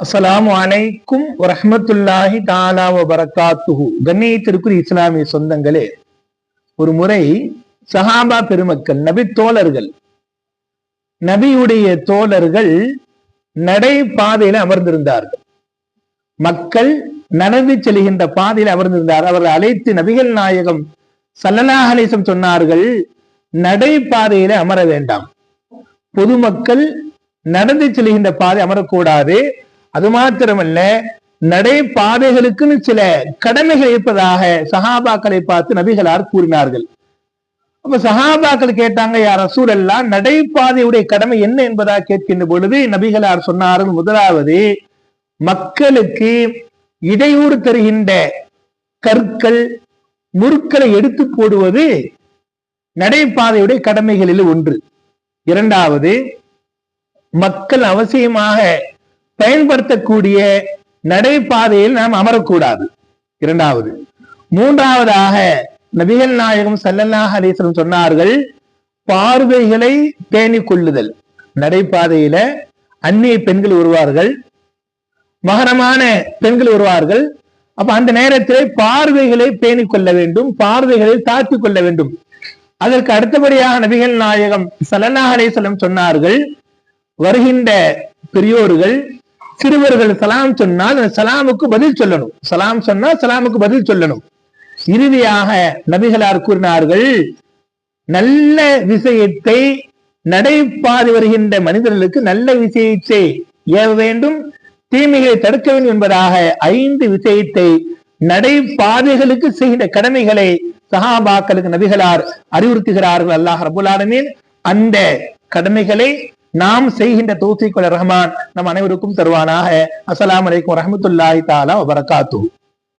அஸ்ஸலாமு அலைக்கும் வரஹ்மத்துல்லாஹி தஆலா வபரகாத்துஹு. கண்ணியத்திற்குரிய இஸ்லாமிய சொந்தங்களே, ஒரு முறை சஹாபா பெருமக்கள், நபி தோழர்கள், நபியுடைய தோழர்கள் நடை பாதையில அமர்ந்திருந்தார்கள். மக்கள் நடந்து செல்கின்ற பாதையில் அமர்ந்திருந்தார். அவர்கள் அழைத்து நபிகள் நாயகம் ஸல்லல்லாஹு அலைஹி வஸல்லம் சொன்னார்கள், நடை பாதையில அமர வேண்டாம், பொதுமக்கள் நடந்து செல்கின்ற பாதை அமரக்கூடாது. அது மாத்திரமல்ல, நடை பாதைகளுக்குன்னு சில கடமைகள் இருப்பதாக சஹாபாக்களை பார்த்து நபிகளார் கூறினார்கள். அப்ப சஹாபாக்கள் கேட்டாங்க, யார் ரசூலல்லாஹ், நடைபாதையுடைய கடமை என்ன என்பதாக கேட்கின்ற பொழுது நபிகளார் சொன்னார்கள், முதலாவது மக்களுக்கு இடையூறு தருகின்ற கற்கள், முற்களை எடுத்து போடுவது நடைபாதையுடைய கடமைகளில் ஒன்று. இரண்டாவது, மக்கள் அவசியமாக பயன்படுத்தக்கூடிய நடைபாதையில் நாம் அமரக்கூடாது. இரண்டாவது. மூன்றாவதாக நபிகள் நாயகம் ஸல்லல்லாஹு அலைஹி வஸல்லம் சொன்னார்கள், பார்வைகளை பேணிக் கொள்ளுதல். நடைபாதையில அந்நிய பெண்கள் வருவார்கள், மகரமான பெண்கள் வருவார்கள். அப்ப அந்த நேரத்திலே பார்வைகளை பேணிக் கொள்ள வேண்டும், பார்வைகளை தாழ்த்திக் கொள்ள வேண்டும். அதற்கு அடுத்தபடியாக நபிகள் நாயகம் ஸல்லல்லாஹு அலைஹி வஸல்லம் சொன்னார்கள், வருகின்ற பெரியோர்கள் சிறுவர்கள் சலாம் சொன்னால் அந்த சலாமுக்கு பதில் சொல்லணும், சலாம் சொன்னால் சலாமுக்கு பதில் சொல்லணும். இறுதியாக நபிகளார் கூறினார்கள், நல்ல விஷயத்தை நடைபாதை வருகின்ற மனிதர்களுக்கு நல்ல விஷயத்தை ஏவ வேண்டும், தீமைகளை தடுக்க வேண்டும் என்பதாக 5 விஷயத்தை நடைபாதைகளுக்கு செய்கின்ற கடமைகளை சஹாபாக்களுக்கு நபிகளார் அறிவுறுத்துகிறார்கள். அல்லாஹ் ரப்பல் ஆலமீன் அந்த கடமைகளை நாம் செய்கின்ற தௌஃபீக் வல் ரஹ்மான் நம் அனைவருக்கும் தருவானாக. அஸ்ஸலாமு அலைக்கும் வரஹ்மத்துல்லாஹி தஆலா வபரகாத்துஹு.